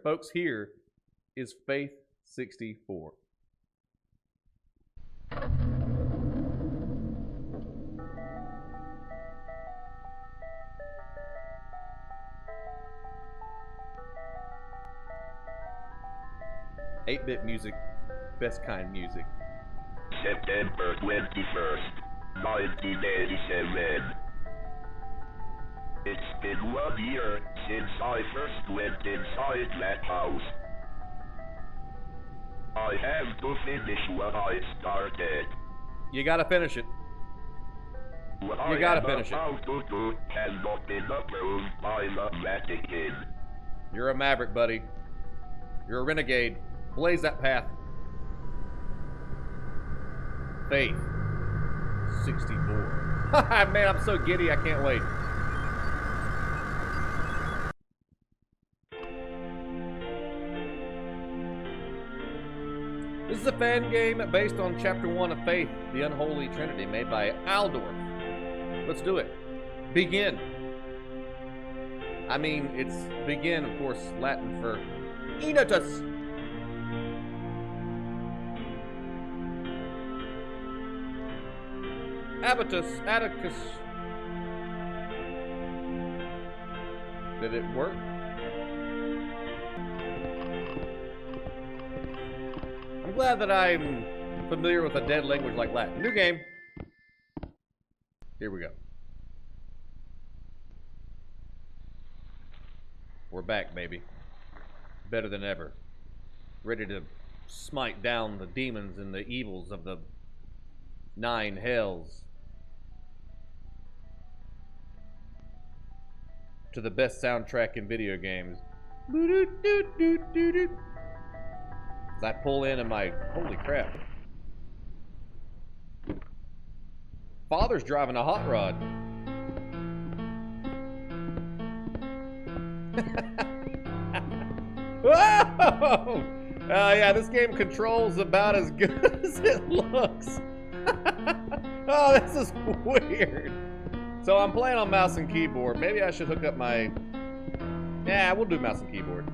Folks, here is Faith 64. Eight-bit music, best kind music. September 21st, 1987. It's been 1 year since I first went inside that house. I have to finish what I started. You gotta finish it. What You gotta finish it. How to do cannot be approved by the Vatican. You're a maverick, buddy. You're a renegade. Blaze that path. Faith 64. Man, I'm so giddy, I can't wait. This is a fan game based on Chapter 1 of Faith, the Unholy Trinity, made by Aldorf. Let's do it. Begin. I mean, it's begin, of course, Latin for Enotus. Abatus, Atticus. Did it work? I'm glad that I'm familiar with a dead language like Latin. New game. Here we go. We're back, baby. Better than ever. Ready to smite down the demons and the evils of the 9 hells. To the best soundtrack in video games. As I pull in my... Holy crap. Father's driving a hot rod. Whoa! Yeah, this game controls about as good as it looks. Oh, this is weird. So I'm playing on mouse and keyboard. Maybe I should hook up my... Yeah, we'll do mouse and keyboard.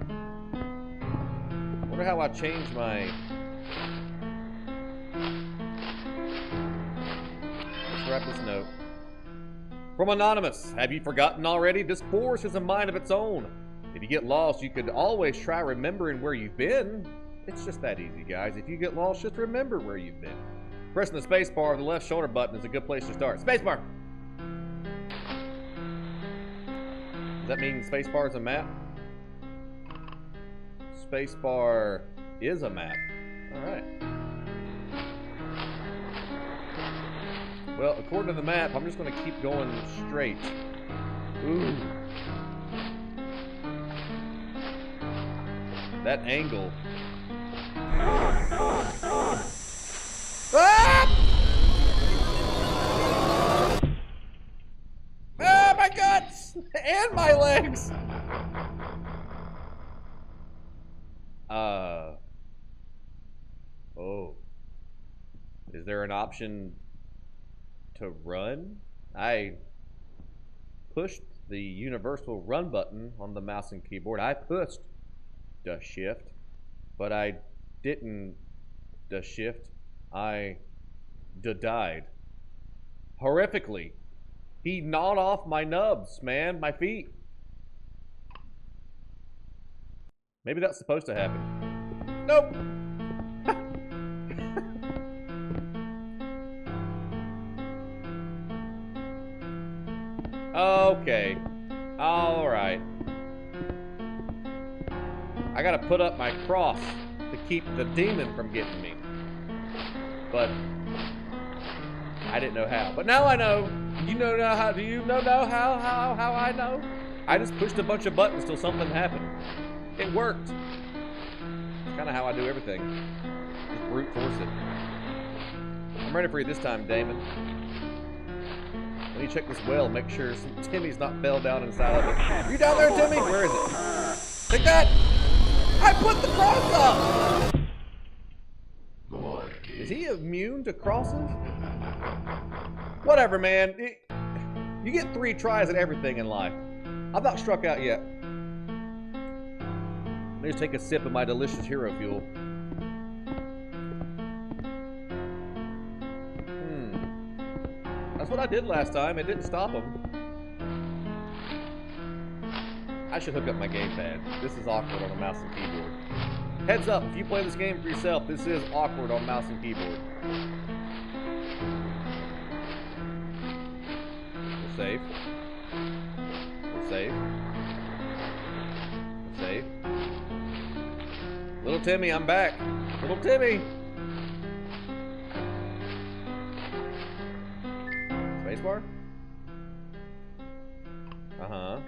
Wonder how I change my... Let's write this note. From Anonymous. Have you forgotten already? This forest is a mind of its own. If you get lost, you could always try remembering where you've been. It's just that easy, guys. If you get lost, just remember where you've been. Pressing the space bar or the left shoulder button is a good place to start. Space bar! Does that mean space bar is a map? Space bar is a map. Alright. Well, according to the map, I'm just going to keep going straight. Ooh. That angle. Ah! Ah, my guts! And my legs! Oh. Is there an option to run? I pushed the universal run button on the mouse and keyboard. I pushed the shift, but I didn't the shift. I died. Horrifically. He gnawed off my nubs, man, my feet. Maybe that's supposed to happen. Nope. Okay. Alright. I gotta put up my cross to keep the demon from getting me. But I didn't know how. But now I know. You know how? Do you know how I know? I just pushed a bunch of buttons till something happened. It worked. It's kind of how I do everything. Just brute force it. I'm ready for you this time, Damon. Let me check this well, make sure Timmy's not fell down inside of it. Are you down there, Timmy? Where is it? Take that! I put the cross up! Is he immune to crosses? Whatever, man. You get 3 tries at everything in life. I've not struck out yet. Let me just take a sip of my delicious hero fuel. That's what I did last time. It didn't stop him. I should hook up my gamepad. This is awkward on a mouse and keyboard. Heads up, if you play this game for yourself, this is awkward on mouse and keyboard. We're safe. We're safe. We're safe. Little Timmy, I'm back. Little Timmy! Spacebar? Uh-huh.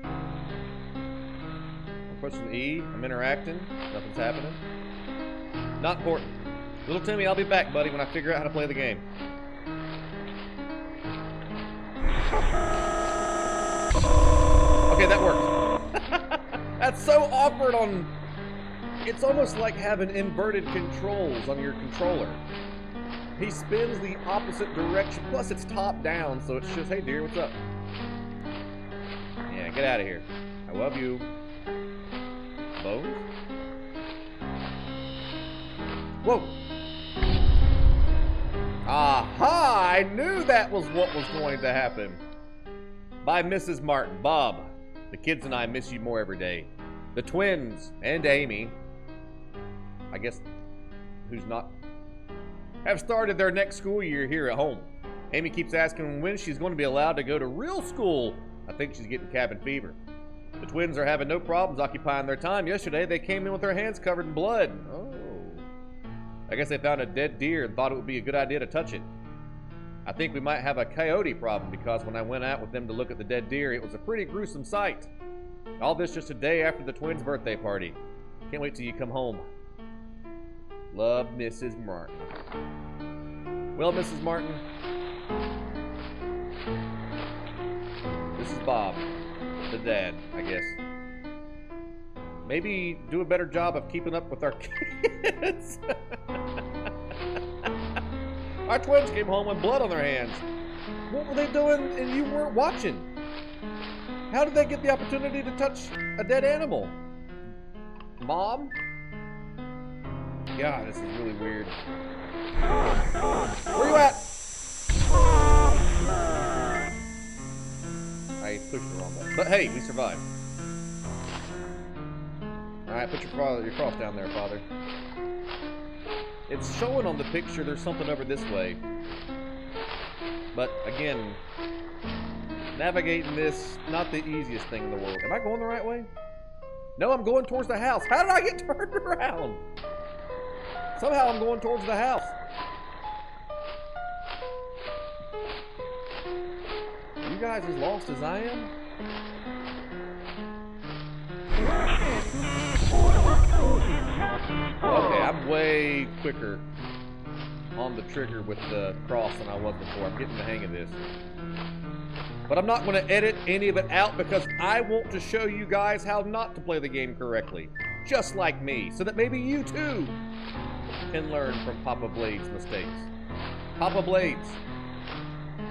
I'm pushing E. I'm interacting. Nothing's happening. Not important. Little Timmy, I'll be back, buddy, when I figure out how to play the game. Okay, that worked. That's so awkward on... It's almost like having inverted controls on your controller. He spins the opposite direction, plus it's top down, so it's just, hey dear, what's up? Yeah, get out of here. I love you. Bones? Whoa! Aha! I knew that was what was going to happen. Bye, Mrs. Martin. Bob, the kids and I miss you more every day. The twins and Amy, I guess, who's not, have started their next school year here at home. Amy keeps asking when she's going to be allowed to go to real school. I think she's getting cabin fever. The twins are having no problems occupying their time. Yesterday, they came in with their hands covered in blood. Oh. I guess they found a dead deer and thought it would be a good idea to touch it. I think we might have a coyote problem because when I went out with them to look at the dead deer, it was a pretty gruesome sight. All this just a day after the twins' birthday party. Can't wait till you come home. Love, Mrs. Martin. Well, Mrs. Martin, this is Bob, the dad, I guess. Maybe do a better job of keeping up with our kids. Our twins came home with blood on their hands. What were they doing and you weren't watching? How did they get the opportunity to touch a dead animal? Mom? God, this is really weird. Where you at? I pushed the wrong button. But hey, we survived. Alright, put your cross down there, Father. It's showing on the picture there's something over this way. But again, navigating this, not the easiest thing in the world. Am I going the right way? No, I'm going towards the house. How did I get turned around? Somehow I'm going towards the house. You guys as lost as I am? Okay, I'm way quicker on the trigger with the cross than I was before. I'm getting the hang of this. But I'm not going to edit any of it out because I want to show you guys how not to play the game correctly. Just like me, so that maybe you too can learn from Papa Blade's mistakes. Papa Blades,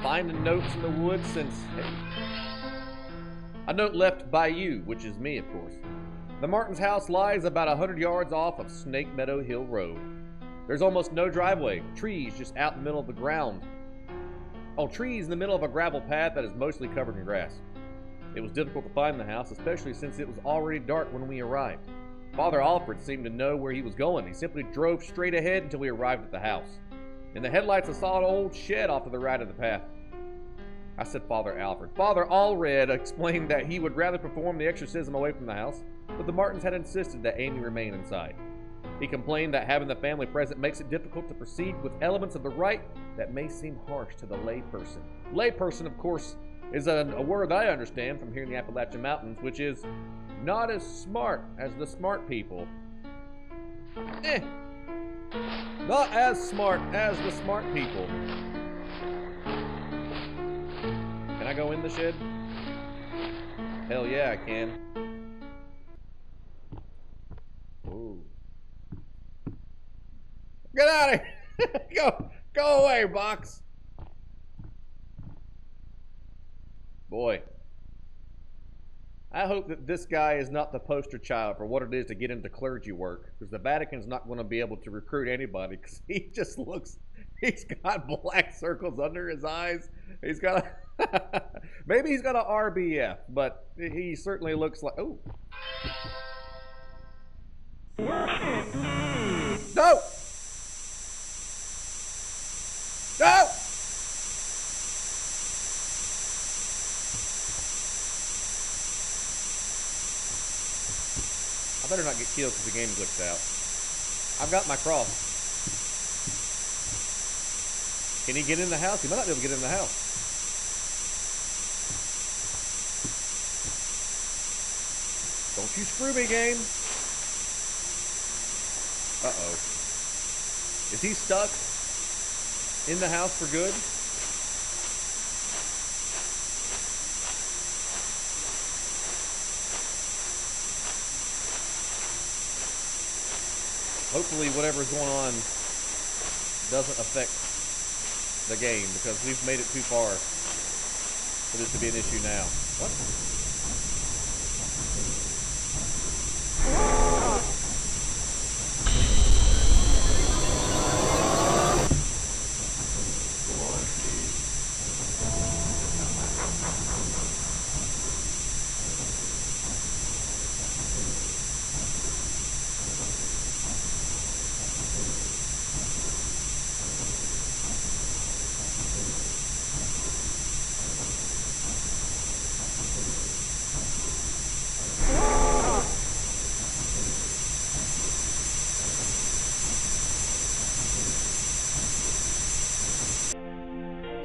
finding notes in the woods since, hey, a note left by you, which is me, of course. The Martins' house lies about 100 yards off of Snake Meadow Hill Road. There's almost no driveway, trees just out in the middle of the ground. Oh, trees in the middle of a gravel path that is mostly covered in grass. It was difficult to find the house, especially since it was already dark when we arrived. Father Alfred seemed to know where he was going. He simply drove straight ahead until we arrived at the house. In the headlights, I saw an old shed off to the right of the path. I said Father Alfred. Father Allred explained that he would rather perform the exorcism away from the house, but the Martins had insisted that Amy remain inside. He complained that having the family present makes it difficult to proceed with elements of the rite that may seem harsh to the layperson. Layperson, of course, is a word I understand from here in the Appalachian Mountains, which is not as smart as the smart people. Not as smart as the smart people. Can I go in the shed? Hell yeah, I can. Ooh. Get out of here! Go away, box. Boy. I hope that this guy is not the poster child for what it is to get into clergy work, because the Vatican's not going to be able to recruit anybody, because he just looks, he's got black circles under his eyes. He's got a, maybe he's got an RBF, but he certainly looks like, oh. No! No! I better not get killed because the game glitched out. I've got my cross. Can he get in the house? He might not be able to get in the house. Don't you screw me, game. Uh-oh. Is he stuck in the house for good? Hopefully whatever's going on doesn't affect the game, because we've made it too far for this to be an issue now. What?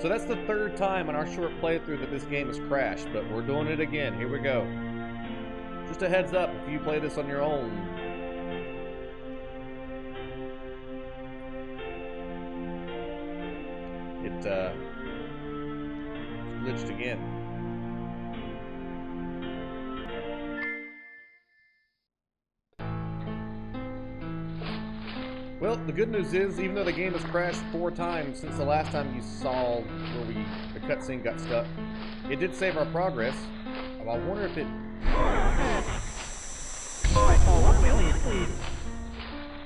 So that's the third time in our short playthrough that this game has crashed, but we're doing it again. Here we go. Just a heads up, if you play this on your own, it's glitched again. Well, the good news is, even though the game has crashed 4 times since the last time you saw where the cutscene got stuck, it did save our progress. I wonder if it...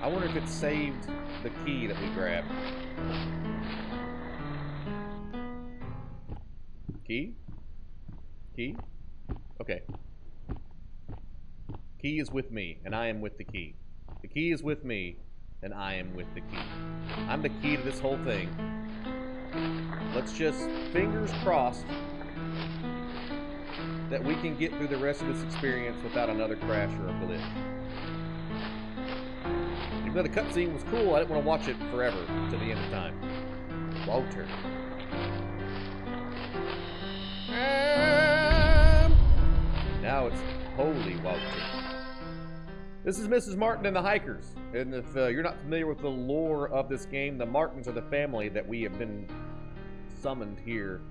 I wonder if it saved the key that we grabbed. Key? Key? Okay. Key is with me, and I am with the key. The key is with me, and I am with the key. I'm the key to this whole thing. Let's just, fingers crossed, that we can get through the rest of this experience without another crash or a glitch. Even though the cutscene was cool, I didn't want to watch it forever to the end of time. Walter. Now it's Holy Walter. This is Mrs. Martin and the Hikers. And if you're not familiar with the lore of this game, the Martins are the family that we have been summoned here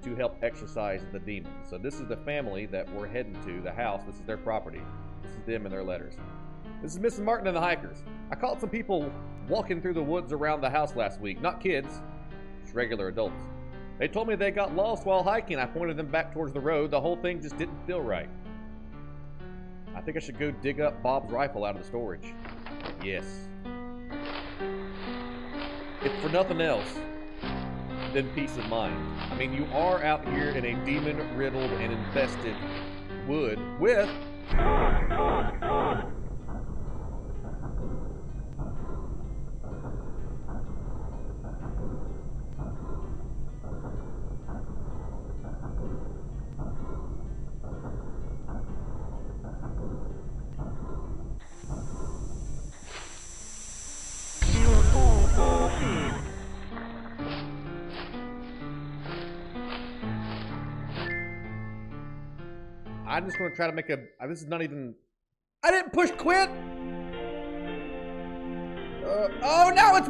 to help exorcise the demons. So this is the family that we're heading to, the house. This is their property. This is them and their letters. This is Mrs. Martin and the Hikers. I caught some people walking through the woods around the house last week. Not kids, just regular adults. They told me they got lost while hiking. I pointed them back towards the road. The whole thing just didn't feel right. I think I should go dig up Bob's rifle out of the storage. Yes. If for nothing else, then peace of mind. I mean, you are out here in a demon-riddled and infested wood with... I'm just going to try to make a... This is not even... I didn't push quit! Oh, no, it's...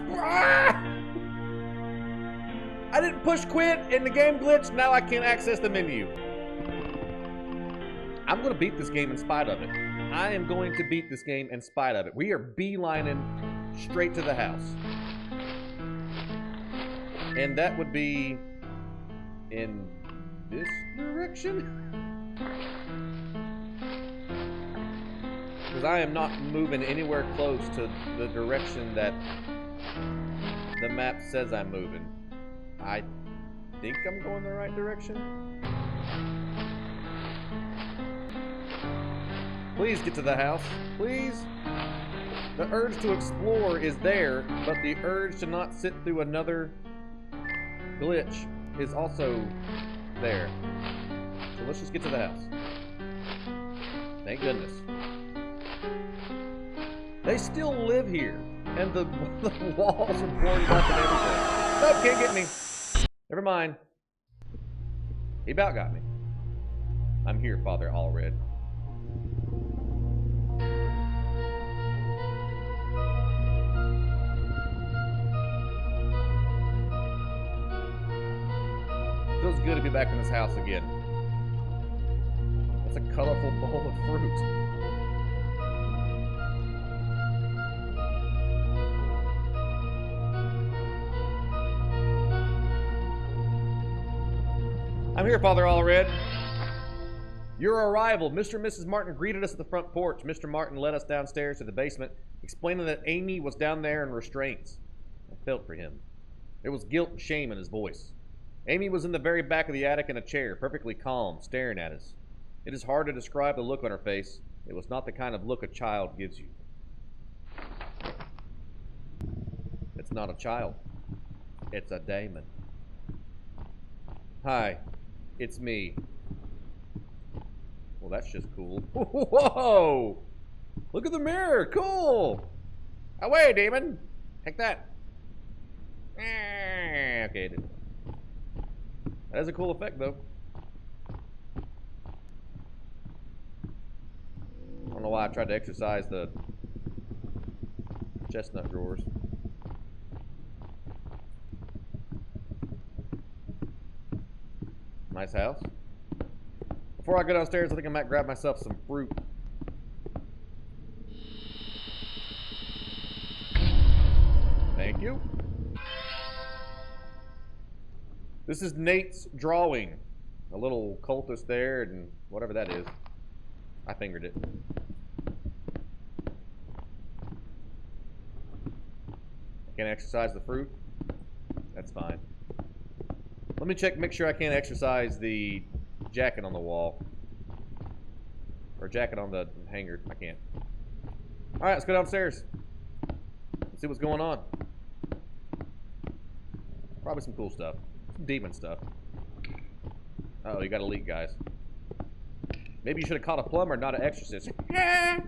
I didn't push quit and the game glitched. Now I can't access the menu. I'm going to beat this game in spite of it. I am going to beat this game in spite of it. We are beelining straight to the house. And that would be in this direction? Because I am not moving anywhere close to the direction that the map says I'm moving. I think I'm going the right direction. Please get to the house. Please. The urge to explore is there, but the urge to not sit through another glitch is also there. So let's just get to the house. Thank goodness. They still live here, and the walls are boarded up and everything. Nope, can't get me. Never mind. He about got me. I'm here, Father Allred. Feels good to be back in this house again. That's a colorful bowl of fruit. I'm here, Father Allred. Your arrival. Mr. and Mrs. Martin greeted us at the front porch. Mr. Martin led us downstairs to the basement, explaining that Amy was down there in restraints. I felt for him. There was guilt and shame in his voice. Amy was in the very back of the attic in a chair, perfectly calm, staring at us. It is hard to describe the look on her face. It was not the kind of look a child gives you. It's not a child. It's a daemon. Hi, it's me. Well, that's just cool. Whoa! Look at the mirror. Cool. Away, demon. Take that. Okay. That is a cool effect, though. I don't know why I tried to exercise the chestnut drawers. Nice house. Before I go downstairs, I think I might grab myself some fruit. Thank you. This is Nate's drawing. A little cultist there and whatever that is. I fingered it. I can't exercise the fruit. That's fine. Let me check, make sure I can't exercise the jacket on the wall. Or jacket on the hanger. I can't. Alright, let's go downstairs. Let's see what's going on. Probably some cool stuff. Some demon stuff. Uh oh, you got a leak, guys. Maybe you should have caught a plumber, not an exorcist. There's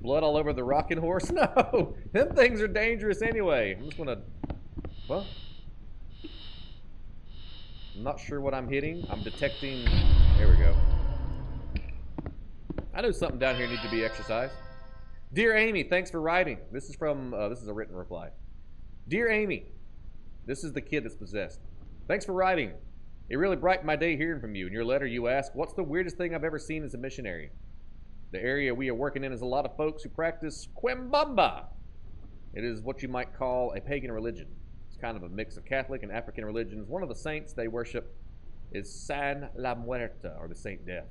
blood all over the rocking horse? No! Them things are dangerous anyway. I'm just gonna... Well... I'm not sure what I'm hitting. I'm detecting... There we go. I know something down here needs to be exercised. Dear Amy, thanks for writing. This is from... this is a written reply. Dear Amy, this is the kid that's possessed. Thanks for writing. It really brightened my day hearing from you. In your letter, you ask, what's the weirdest thing I've ever seen as a missionary? The area we are working in is a lot of folks who practice Quimbamba. It is what you might call a pagan religion. It's kind of a mix of Catholic and African religions. One of the saints they worship is San La Muerta, or the Saint Death.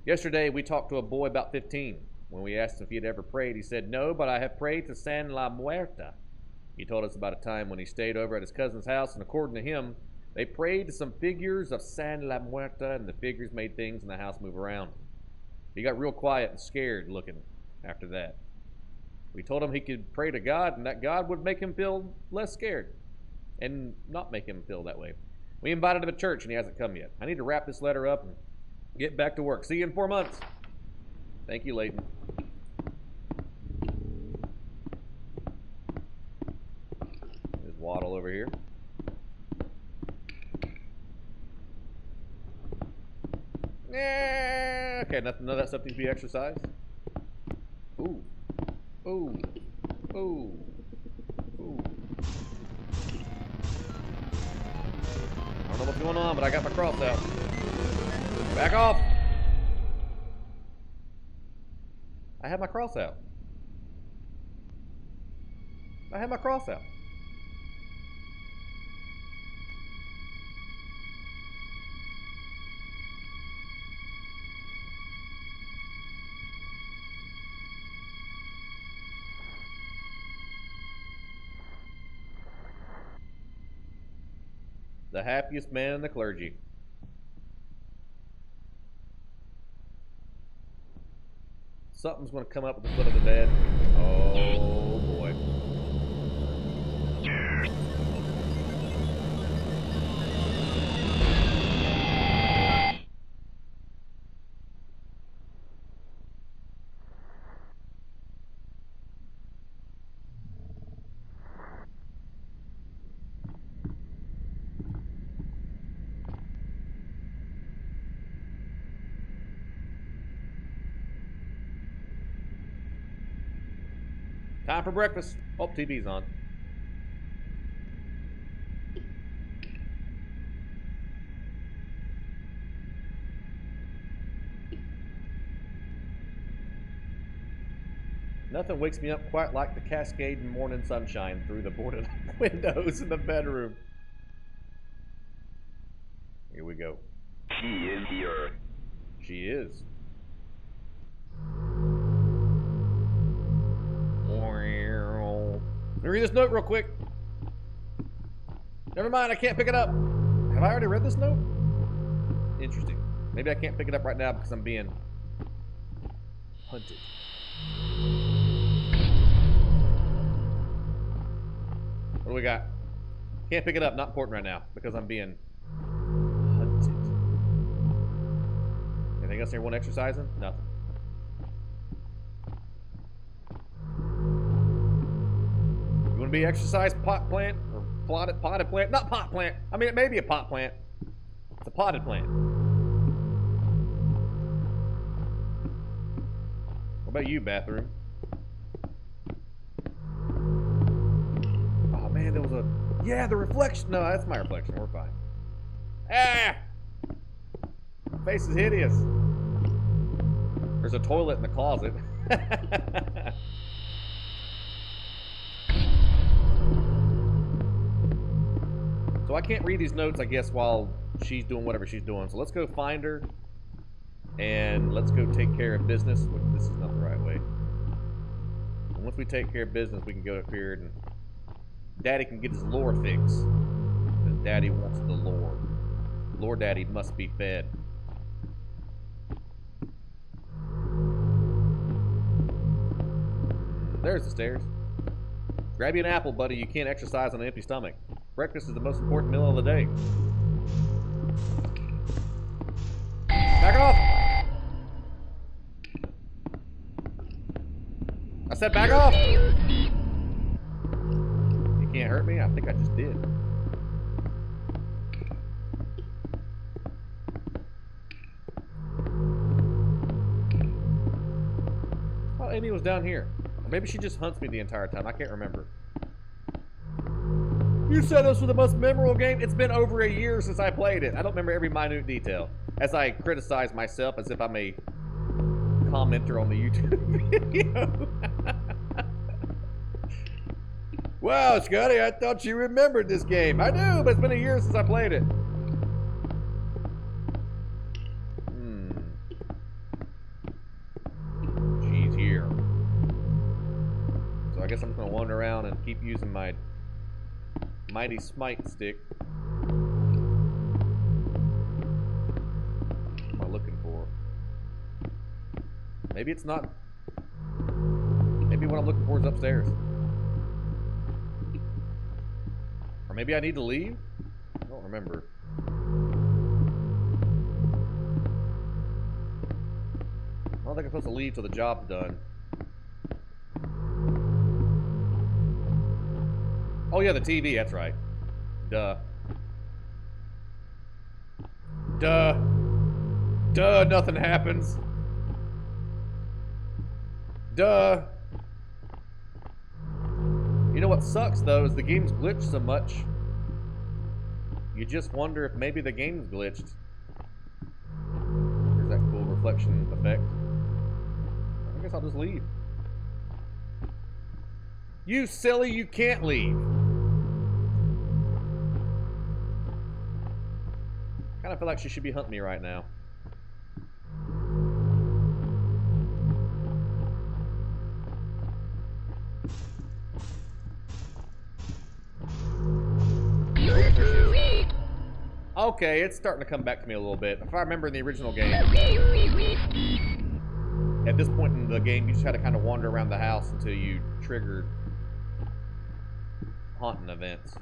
Yesterday, we talked to a boy about 15. When we asked if he had ever prayed, he said, no, but I have prayed to San La Muerta. He told us about a time when he stayed over at his cousin's house, and according to him, they prayed to some figures of San La Muerta, and the figures made things in the house move around. He got real quiet and scared looking after that. We told him he could pray to God, and that God would make him feel less scared and not make him feel that way. We invited him to church, and he hasn't come yet. I need to wrap this letter up and get back to work. See you in 4 months. Thank you, Leighton. There's Waddle over here. Yeah. Okay, none of that stuff needs to be exercised. Ooh. Ooh. Ooh. Ooh. I don't know what's going on, but I got my cross out. Back off! I had my cross out. I had my cross out. The happiest man in the clergy. Something's going to come up at the foot of the bed. Oh, boy. Time for breakfast. Oh, TV's on. Nothing wakes me up quite like the cascading morning sunshine through the boarded windows in the bedroom. Here we go. She is here. She is. Let me read this note real quick. Never mind, I can't pick it up. Have I already read this note? Interesting. Maybe I can't pick it up right now because I'm being hunted. What do we got? Can't pick it up, not important right now because I'm being hunted. Anything else anyone exercising? Nothing. You want to be exercise pot plant or potted plant? Not pot plant. I mean, it may be a pot plant. It's a potted plant. What about you, bathroom? Oh man, there was a the reflection. No, that's my reflection. We're fine. Ah, my face is hideous. There's a toilet in the closet. So I can't read these notes, I guess, while she's doing whatever she's doing. So let's go find her, and let's go take care of business. This is not the right way. And once we take care of business, we can go up here, and Daddy can get his lore fix. Because Daddy wants the lore. Lore Daddy must be fed. There's the stairs. Grab you an apple, buddy. You can't exercise on an empty stomach. Breakfast is the most important meal of the day. Back off! I said back off! You can't hurt me? I think I just did. Oh, Amy was down here. Or maybe she just hunts me the entire time. I can't remember. You said this was the most memorable game? It's been over a year since I played it. I don't remember every minute detail. As I criticize myself as if I'm a commenter on the YouTube video. Wow, Scotty, I thought you remembered this game. I do, but it's been a year since I played it. She's here. So I guess I'm just going to wander around and keep using my mighty smite stick. What am I looking for? Maybe it's not. Maybe what I'm looking for is upstairs. Or maybe I need to leave? I don't remember. I don't think I'm supposed to leave till the job's done. Oh yeah, the TV, that's right. Duh. Duh. Duh, nothing happens. Duh. You know what sucks though is the game's glitched so much. You just wonder if maybe the game's glitched. There's that cool reflection effect. I guess I'll just leave. You silly, you can't leave. I kind of feel like she should be hunting me right now. Okay, it's starting to come back to me a little bit. If I remember in the original game, at this point in the game, you just had to kind of wander around the house until you triggered haunting events.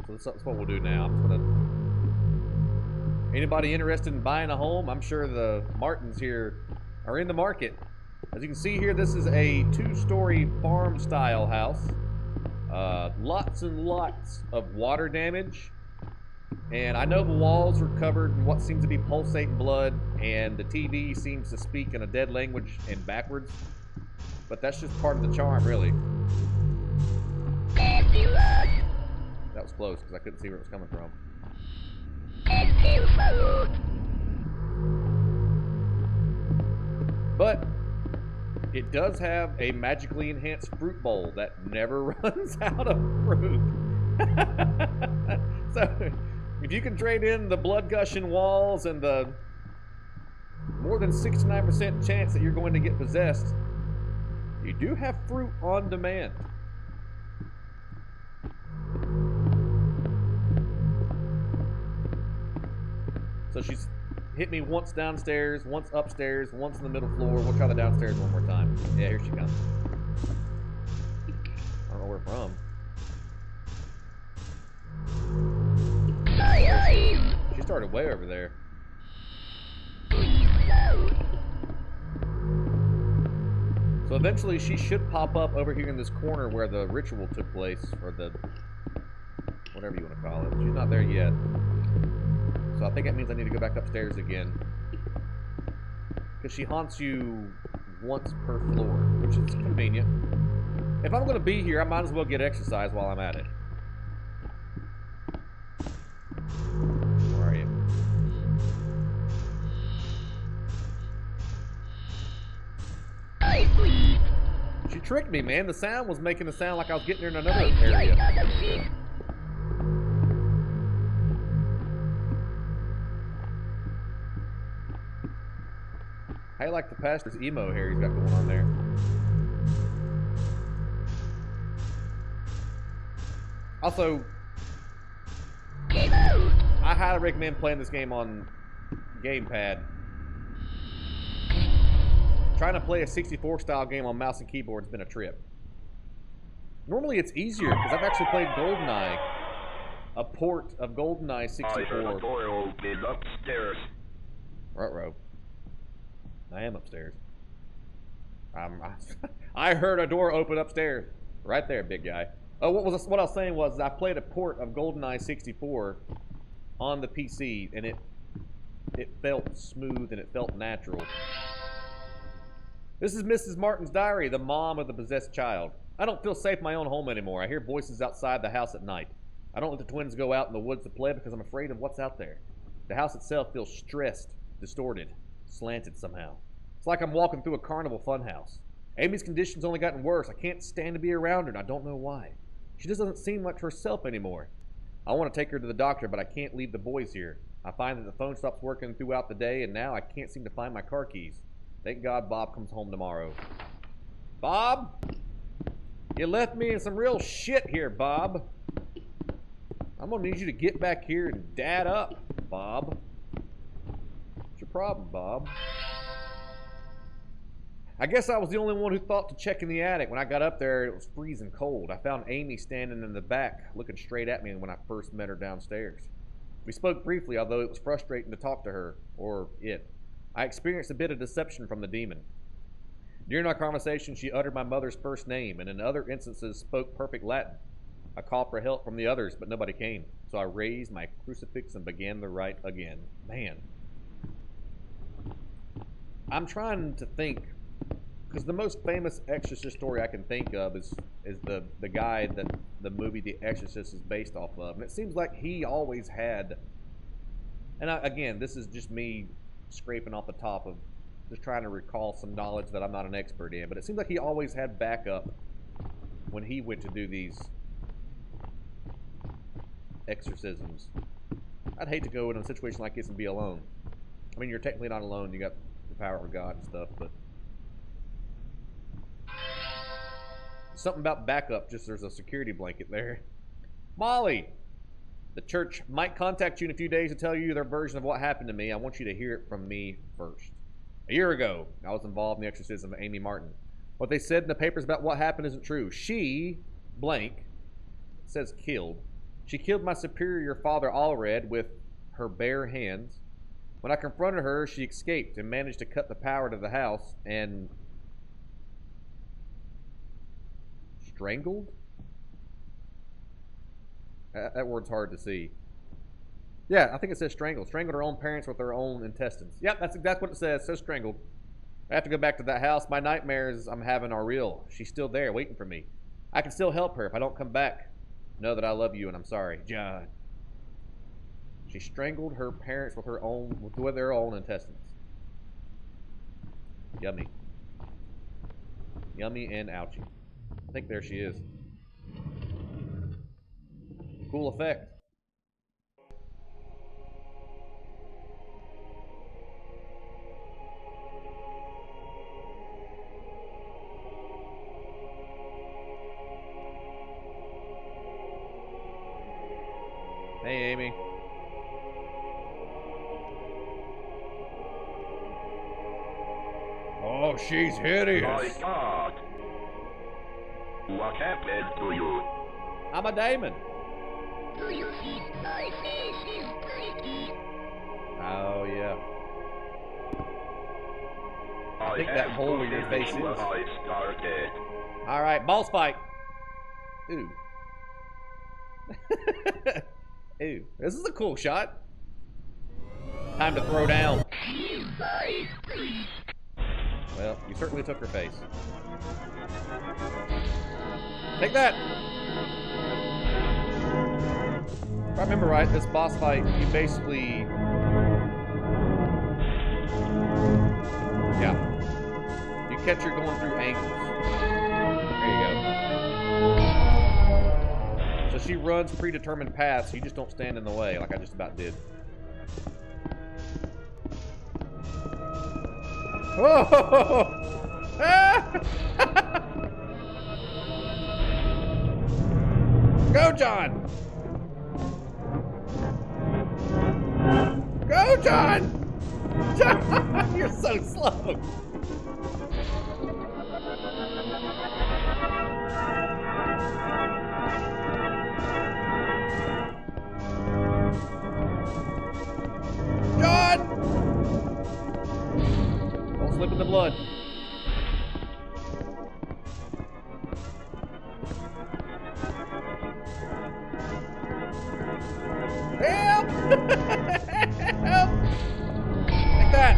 So that's what we'll do now. I'm just gonna... Anybody interested in buying a home? I'm sure the Martins here are in the market. As you can see here, this is a 2-story farm-style house. Lots and lots of water damage. And I know the walls are covered in what seems to be pulsating blood, and the TV seems to speak in a dead language and backwards. But that's just part of the charm, really. That was close, because I couldn't see where it was coming from. But it does have a magically enhanced fruit bowl that never runs out of fruit. So if you can trade in the blood gushing walls and the more than 69% chance that you're going to get possessed, you do have fruit on demand. So she's hit me once downstairs, once upstairs, once in the middle floor. We'll try the downstairs one more time. Yeah, here she comes. I don't know where from. She started way over there. So eventually she should pop up over here in this corner where the ritual took place, or the whatever you want to call it. She's not there yet. So I think that means I need to go back upstairs again. Because she haunts you once per floor, which is convenient. If I'm going to be here, I might as well get exercise while I'm at it. Where are you? She tricked me, man. The sound was making it sound like I was getting her in another area. I like the pastor's emo hair he's got going on there. Also, I highly recommend playing this game on gamepad. Trying to play a 64 style game on mouse and keyboard has been a trip. Normally it's easier because I've actually played GoldenEye, a port of GoldenEye 64. I heard a door open upstairs. Ruh-roh. I am upstairs. I heard a door open upstairs. Right there, big guy. Oh, what I was saying was I played a port of GoldenEye 64 on the PC, and it felt smooth and it felt natural. This is Mrs. Martin's diary, the mom of the possessed child. I don't feel safe in my own home anymore. I hear voices outside the house at night. I don't let the twins go out in the woods to play because I'm afraid of what's out there. The house itself feels stressed, distorted, slanted somehow. It's like I'm walking through a carnival funhouse. Amy's condition's only gotten worse. I can't stand to be around her, and I don't know why. She just doesn't seem like herself anymore. I want to take her to the doctor, but I can't leave the boys here. I find that the phone stops working throughout the day, and now I can't seem to find my car keys. Thank God Bob comes home tomorrow. Bob? You left me in some real shit here, Bob. I'm gonna need you to get back here and dad up, Bob. What's your problem, Bob? I guess I was the only one who thought to check in the attic. When I got up there, it was freezing cold. I found Amy standing in the back, looking straight at me when I first met her downstairs. We spoke briefly, although it was frustrating to talk to her, or it. I experienced a bit of deception from the demon. During our conversation, she uttered my mother's first name, and in other instances spoke perfect Latin. I called for help from the others, but nobody came. So I raised my crucifix and began the rite again. Man. I'm trying to think, because the most famous Exorcist story I can think of is the guy that the movie The Exorcist is based off of. And it seems like he always had, and again, this is just me scraping off the top of just trying to recall some knowledge that I'm not an expert in, but it seems like he always had backup when he went to do these exorcisms. I'd hate to go in a situation like this and be alone. I mean, you're technically not alone. You got the power of God and stuff, but something about backup, just there's a security blanket there. Molly! The church might contact you in a few days to tell you their version of what happened to me. I want you to hear it from me first. A year ago, I was involved in the exorcism of Amy Martin. What they said in the papers about what happened isn't true. She, blank, it says killed. She killed my superior father, Allred, with her bare hands. When I confronted her, she escaped and managed to cut the power to the house and strangled? That word's hard to see. Yeah, I think it says strangled. Strangled her own parents with her own intestines. Yep, that's what it says. It says strangled. I have to go back to that house. My nightmares I'm having are real. She's still there waiting for me. I can still help her if I don't come back. Know that I love you and I'm sorry. John. She strangled her parents with their own intestines. Yummy. Yummy and ouchie. I think there she is. Cool effect. Hey, Amy. Oh, she's hideous. My God. What happened to you? I'm a demon. Do you think my face is pretty? Oh, yeah. I think that hole where your face is. I started. All right, boss fight. Ooh. Ooh, this is a cool shot. Time to throw down. Well, you certainly took her face. Take that! If I remember right, this boss fight, you basically... Yeah. You catch her going through angles. There you go. So she runs predetermined paths, you just don't stand in the way, like I just about did. Whoa! Go, John! Go, John! John, you're so slow. John! Don't slip in the blood. Help! Help! Like that.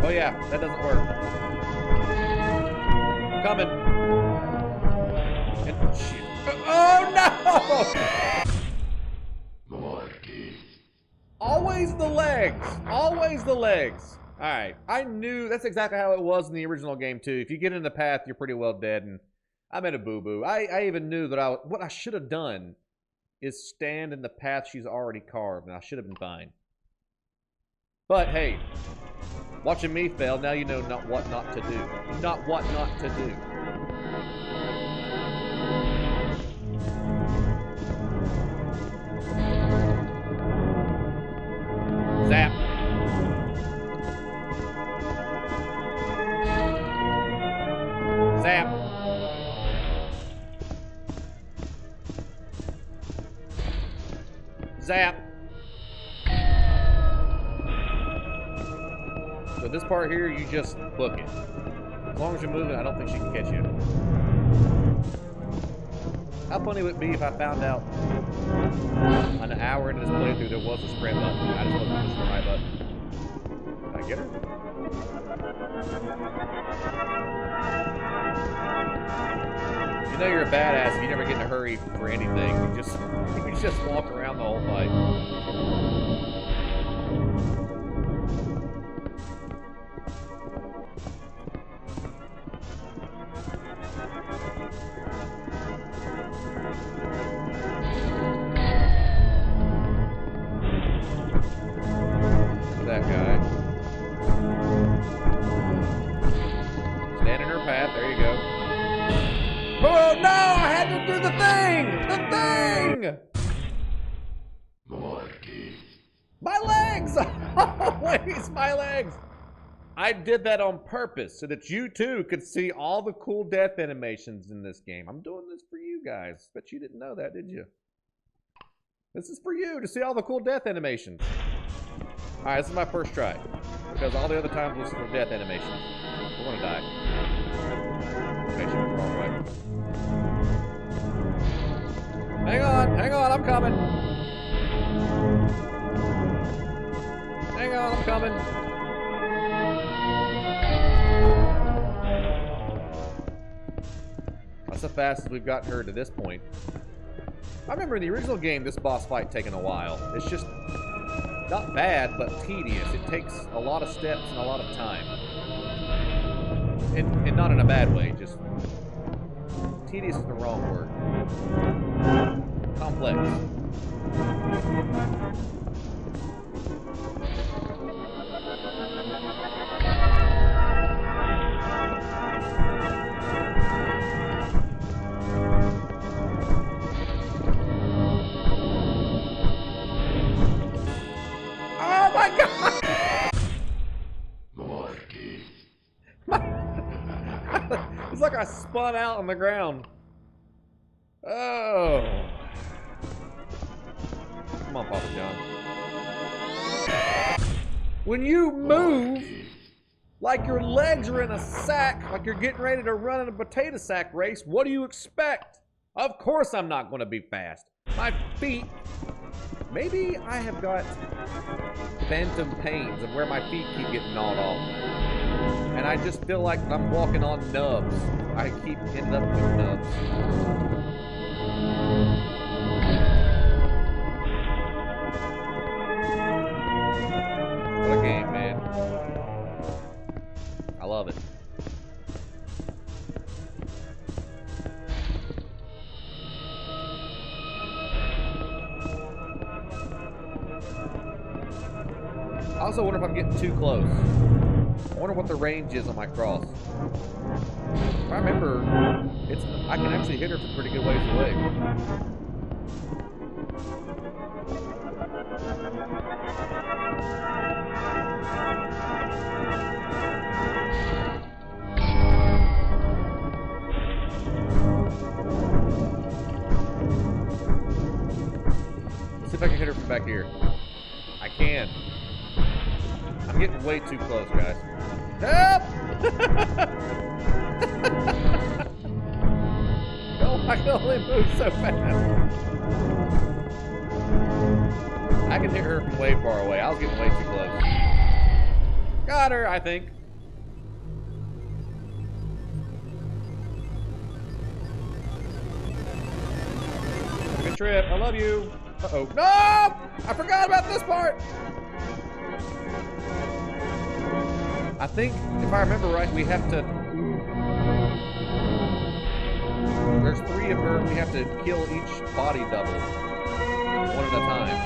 Oh yeah, that doesn't work. Coming. And shoot. Oh no! Always the legs. Always the legs. Alright. I knew that's exactly how it was in the original game too. If you get in the path, you're pretty well dead, and I made a boo-boo. I even knew that what I should have done is stand in the path she's already carved, and I should have been fine. But hey, watching me fail, now you know what not to do. Not what not to do. Zap. Zap. Zap. So this part here, you just book it. As long as you're moving, I don't think she can catch you. How funny would it be if I found out an hour into this playthrough there was a sprint button. I just wasn't pushing the right button. Did I get her? You know you're a badass if you never get in a hurry for anything. You just walk around the whole fight. That guy. Stand in her path. There you go. Oh no! don't do the thing! The thing! My legs! Always my legs! I did that on purpose so that you too could see all the cool death animations in this game. I'm doing this for you guys. Bet you didn't know that, did you? This is for you to see all the cool death animations. Alright, this is my first try. Because all the other times was for death animations. We're gonna die. Okay, she went the wrong way. Hang on, I'm coming. Hang on, I'm coming. That's the fastest we've gotten her to this point. I remember in the original game, this boss fight taking a while. It's just not bad, but tedious. It takes a lot of steps and a lot of time. And not in a bad way, just tedious is the wrong word. Complex. Oh my God! It's like I spun out on the ground. Oh. Come on, Papa John. When you move like your legs are in a sack, like you're getting ready to run in a potato sack race, what do you expect? Of course I'm not going to be fast. My feet, maybe I have got phantom pains of where my feet keep getting gnawed off. And I just feel like I'm walking on nubs. I keep ending up with nubs. What a game, man. I love it. I also wonder if I'm getting too close. I wonder what the range is on my cross. If I remember, I can actually hit her from pretty good ways away. Let's see if I can hit her from back here. I can. I'm getting way too close, guys. Help! No, I can only move so fast. I can hit her from way far away. I was getting way too close. Got her, I think. Have a good trip. I love you. Uh-oh. No! I forgot about this part! I think, if I remember right, we have to... There's 3 of her, and we have to kill each body double. One at a time.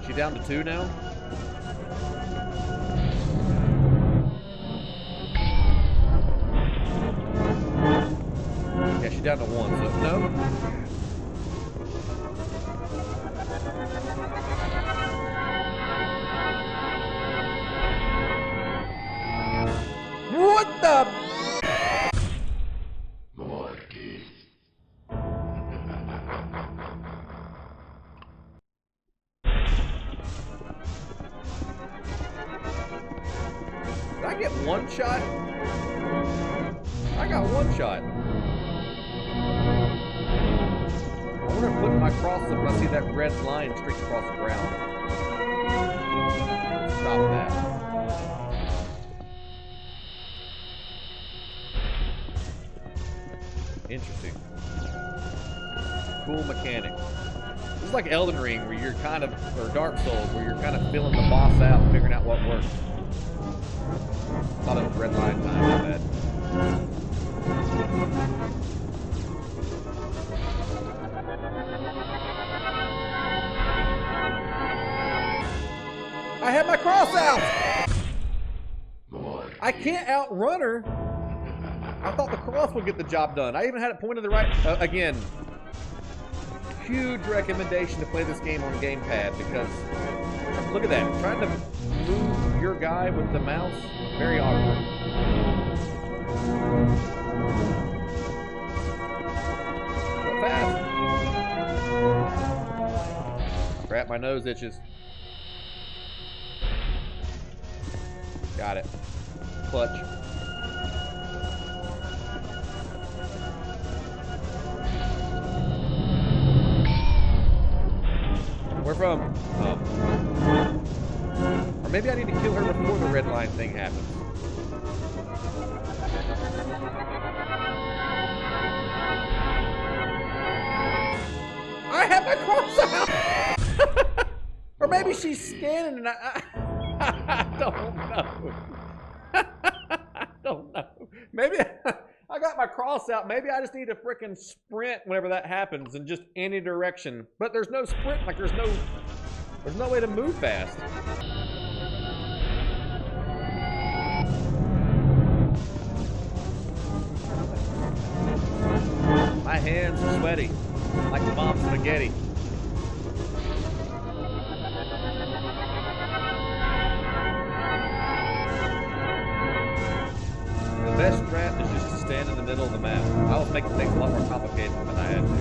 Is she down to 2 now? Yeah, she's down to 1, so no. What the? Did I get 1 shot? I got 1 shot. I wonder if putting my cross up when I see that red line streak across the ground. Stop that. Interesting. Cool mechanic. This is like Elden Ring, where you're kind of, or Dark Souls, where you're kind of filling the boss out and figuring out what works. Thought it was red line time, my bad. I can't outrun her. I thought the cross would get the job done. I even had it pointed the right... again, huge recommendation to play this game on gamepad because... Look at that. Trying to move your guy with the mouse, very awkward. Go fast. Crap, my nose itches. Got it. Clutch. Where from? Oh. Or maybe I need to kill her before the red line thing happens. I have my cross out! Or maybe she's scanning and I don't know. I don't know. Maybe I got my cross out. Maybe I just need to frickin' sprint whenever that happens in just any direction. But there's no sprint. Like there's no way to move fast. My hands are sweaty, like mom's spaghetti. The best strat is just to stand in the middle of the map. I was making things a lot more complicated than I had to.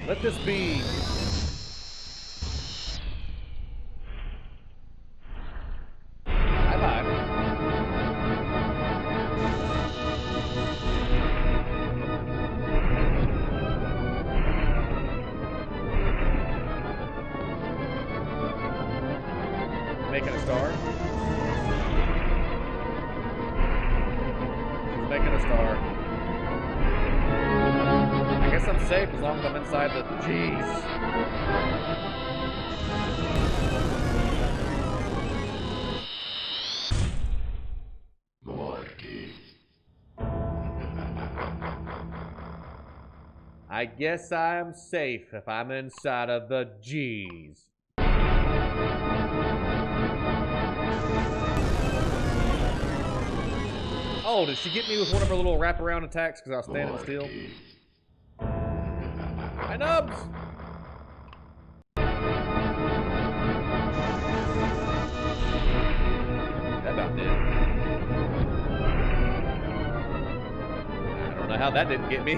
Let this be. Bye-bye. Making a star. She's making a star. I guess I'm safe as long as I'm inside the... Jeez. I guess I'm safe if I'm inside of the G's. Oh, did she get me with one of her little wraparound attacks because I was standing still? My nubs! That about did. I don't know how that didn't get me.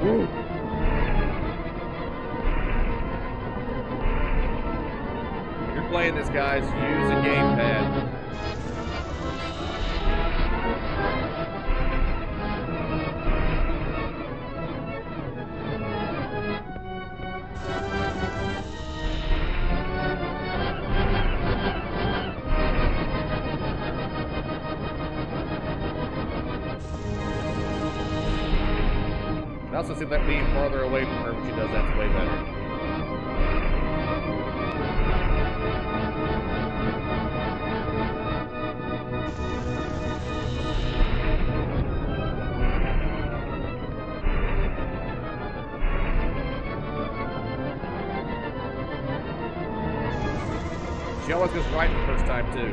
Woo. If you're playing this, guys, use a gamepad. I also see that being farther away from her when she does that's way better. She always goes right the first time too.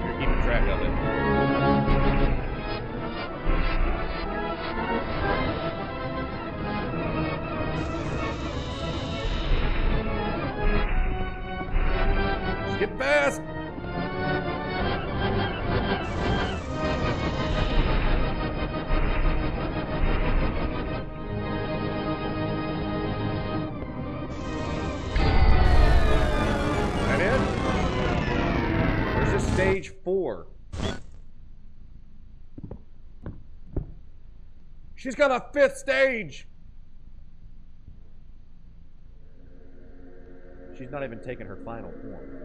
You're keeping track of it. Get fast! That it? Where's this stage 4? She's got a 5th stage! She's not even taken her final form.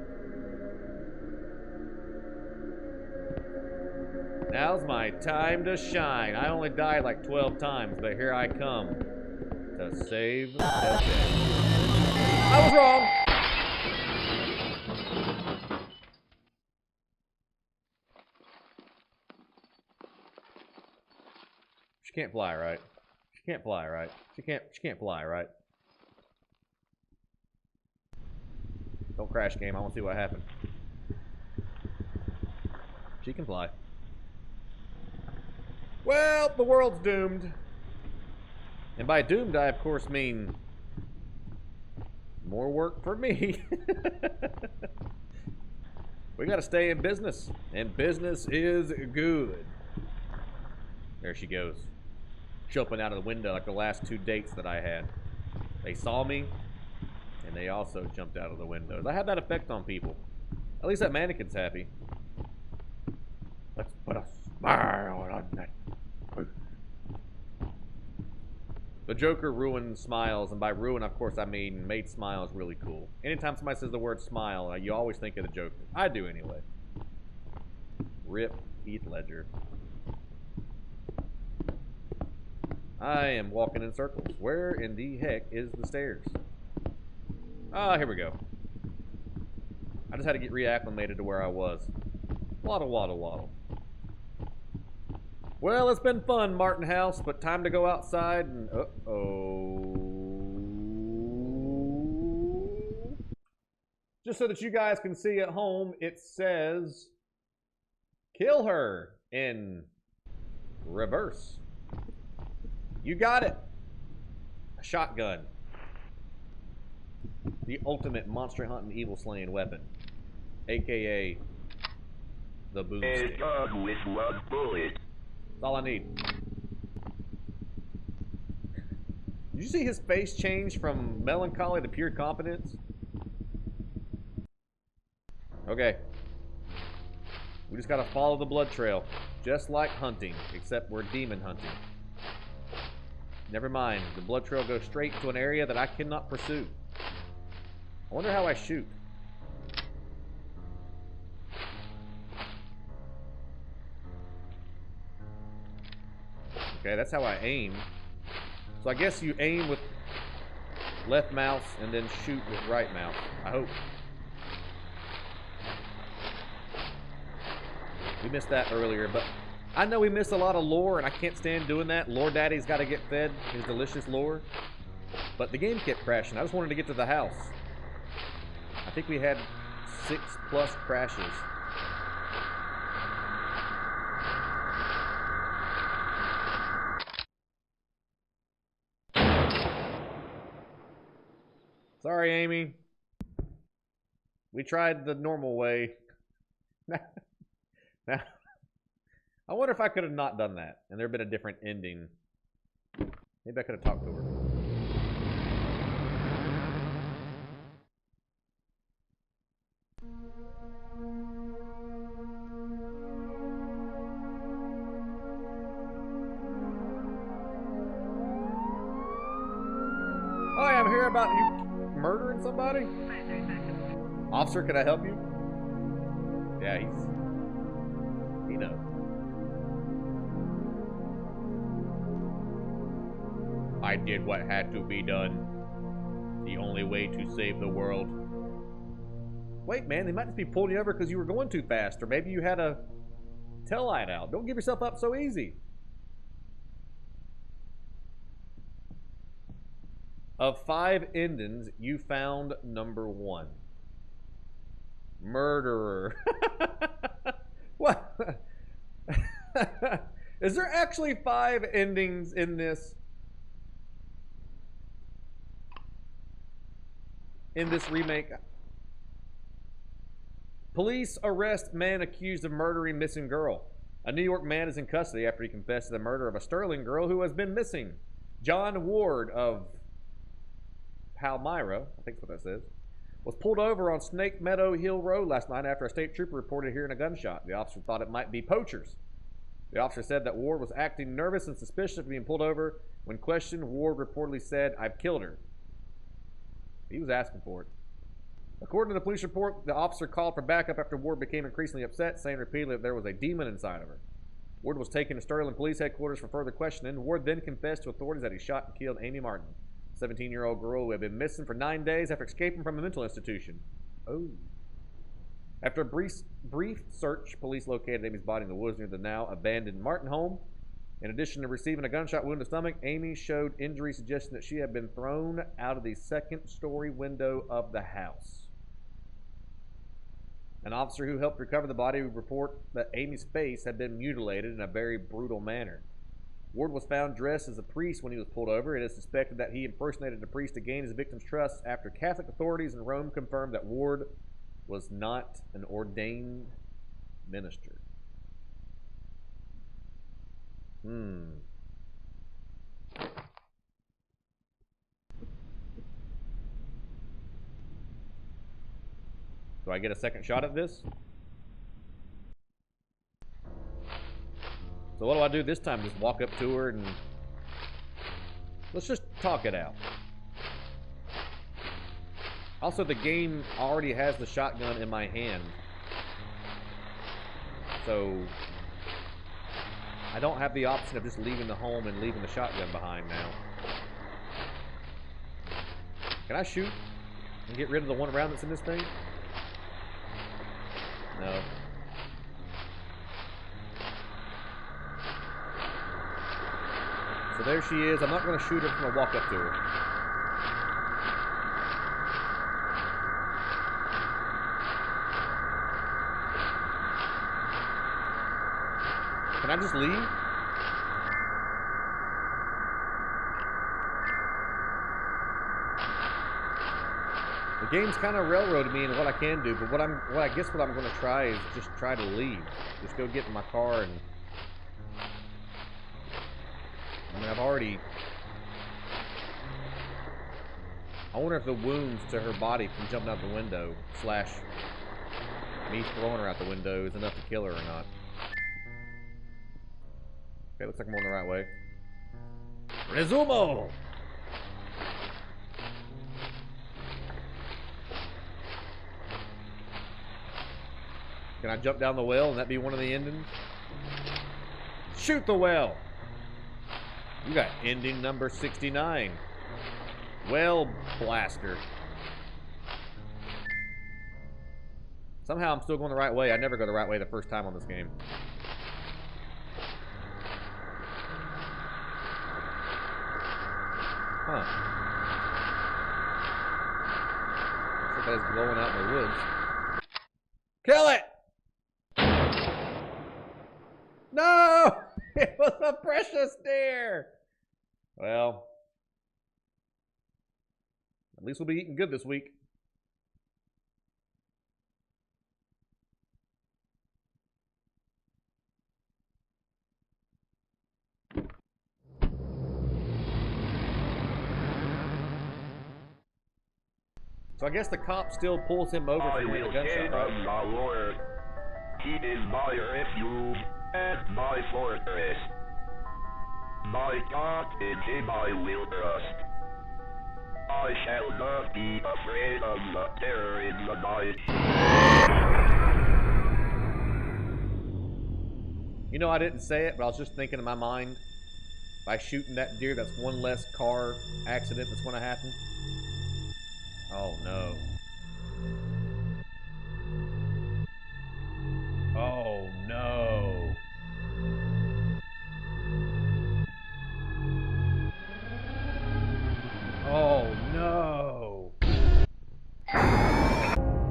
Now's my time to shine. I only died like 12 times, but here I come to save the day. I was wrong! She can't fly, right? She can't fly, right? She can't fly, right? Don't crash, game. I want to see what happened. She can fly. Well, the world's doomed. And by doomed, I of course mean more work for me. We gotta stay in business, and business is good. There she goes. Jumping out of the window like the last 2 dates that I had. They saw me, and they also jumped out of the windows. I had that effect on people. At least that mannequin's happy. Let's put a smile on that. The Joker ruined smiles, and by ruin, of course, I mean made smiles really cool. Anytime somebody says the word smile, you always think of the Joker. I do anyway. Rip Heath Ledger. I am walking in circles. Where in the heck is the stairs? Ah, here we go. I just had to get reacclimated to where I was. Waddle, waddle, waddle. Well, it's been fun, Martin House, but time to go outside and... uh-oh. Just so that you guys can see at home, it says... kill her in reverse. You got it. A shotgun. The ultimate monster hunting, evil slaying weapon. AKA the boomstick. Done with 1 bullet. That's all I need. Did you see his face change from melancholy to pure competence? Okay. We just gotta follow the blood trail. Just like hunting, except we're demon hunting. Never mind. The blood trail goes straight to an area that I cannot pursue. I wonder how I shoot. Okay, that's how I aim. So I guess you aim with left mouse and then shoot with right mouse. I hope. We missed that earlier, but I know we missed a lot of lore, and I can't stand doing that. Lore Daddy's got to get fed his delicious lore. But the game kept crashing. I just wanted to get to the house. I think we had 6+ crashes. Sorry, Amy. We tried the normal way. Now, I wonder if I could have not done that, and there had been a different ending. Maybe I could have talked to her. Hi, I'm here about you murdering somebody. Officer, can I help you? Yeah, he knows. I did what had to be done. The only way to save the world. Wait, man, they might just be pulling you over because you were going too fast, or maybe you had a taillight out. Don't give yourself up so easy. Of 5 endings, you found number 1. Murderer. What? Is there actually 5 endings in this? In this remake? Police arrest man accused of murdering missing girl. A New York man is in custody after he confessed to the murder of a Sterling girl who has been missing. John Ward of Palmyra, I think that's what that says, was pulled over on Snake Meadow Hill Road last night after a state trooper reported hearing a gunshot. The officer thought it might be poachers. The officer said that Ward was acting nervous and suspicious of being pulled over. When questioned, Ward reportedly said, "I've killed her." He was asking for it. According to the police report, the officer called for backup after Ward became increasingly upset, saying repeatedly that there was a demon inside of her. Ward was taken to Sterling Police Headquarters for further questioning. Ward then confessed to authorities that he shot and killed Amy Martin, a 17-year-old girl who had been missing for 9 days after escaping from a mental institution. Oh. After a brief search, police located Amy's body in the woods near the now abandoned Martin home. In addition to receiving a gunshot wound in the stomach, Amy showed injury suggesting that she had been thrown out of the second-story window of the house. An officer who helped recover the body would report that Amy's face had been mutilated in a very brutal manner. Ward was found dressed as a priest when he was pulled over. It is suspected that he impersonated a priest to gain his victim's trust after Catholic authorities in Rome confirmed that Ward was not an ordained minister. Do I get a second shot at this? So what do I do this time? Just walk up to her and... let's just talk it out. Also, the game already has the shotgun in my hand. So... I don't have the option of just leaving the home and leaving the shotgun behind now. Can I shoot and get rid of the one round that's in this thing? No. So there she is. I'm not going to shoot her. I'm going to walk up to her. Can I just leave? The game's kind of railroaded me in what I can do, but what I guess what I'm going to try is just try to leave. Just go get in my car and... I mean, I've already... I wonder if the wounds to her body from jumping out the window / me throwing her out the window is enough to kill her or not. Okay, looks like I'm going the right way. Resumo! Can I jump down the well and that be one of the endings? Shoot the well! You got ending number 69. Well blaster. Somehow I'm still going the right way. I never go the right way the first time on this game. Huh. Looks like that's blowing out in the woods. Kill it! No! It was a precious deer! Well, at least we'll be eating good this week. So I guess the cop still pulls him over for a gunshot, right? The Lord. He is my refuge and my fortress. My God, in him I will trust. I shall not be afraid of the terror in the night. You know, I didn't say it, but I was just thinking in my mind, by shooting that deer, that's one less car accident that's going to happen. Oh, no. Oh, no. Oh, no.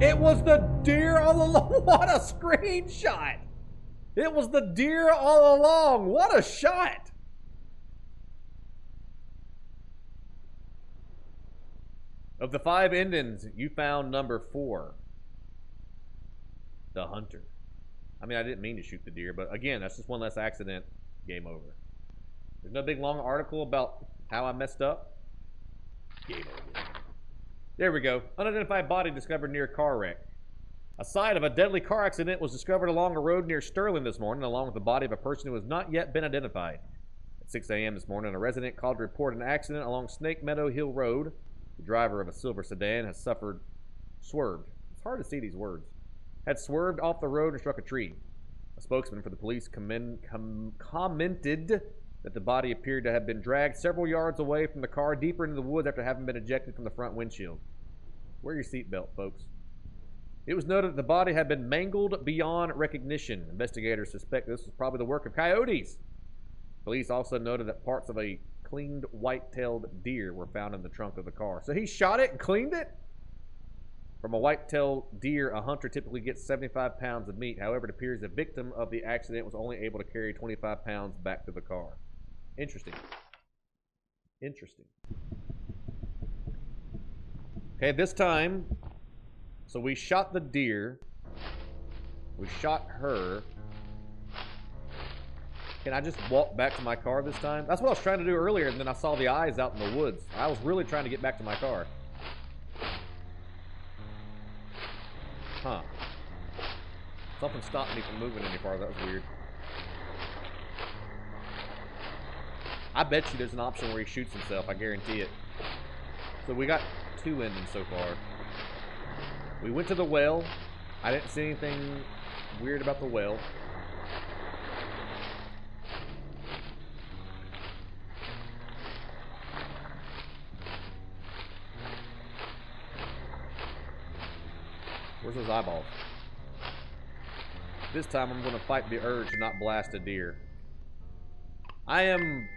It was the deer all along. What a screenshot. It was the deer all along. What a shot. Of the 5 endings, you found number 4. The hunter. I mean, I didn't mean to shoot the deer, but again, that's just one less accident. Game over. There's no big long article about how I messed up. Game over. There we go. Unidentified body discovered near car wreck. A site of a deadly car accident was discovered along a road near Sterling this morning, along with the body of a person who has not yet been identified. At 6 a.m. this morning, a resident called to report an accident along Snake Meadow Hill Road. The driver of a silver sedan has swerved. It's hard to see these words. Had swerved off the road and struck a tree. A spokesman for the police commented that the body appeared to have been dragged several yards away from the car, deeper into the woods after having been ejected from the front windshield. Wear your seatbelt, folks. It was noted that the body had been mangled beyond recognition. Investigators suspect this was probably the work of coyotes. Police also noted that parts of a cleaned white-tailed deer were found in the trunk of the car. So he shot it and cleaned it? From a white-tailed deer, a hunter typically gets 75 pounds of meat. However, it appears the victim of the accident was only able to carry 25 pounds back to the car. Interesting. Interesting. Okay, this time, so we shot the deer. We shot her. Can I just walk back to my car this time? That's what I was trying to do earlier, and then I saw the eyes out in the woods. I was really trying to get back to my car. Huh. Something stopped me from moving any farther. That was weird. I bet you there's an option where he shoots himself. I guarantee it. So we got 2 endings so far. We went to the well. I didn't see anything weird about the well. Where's those eyeballs? This time I'm going to fight the urge to not blast a deer. I am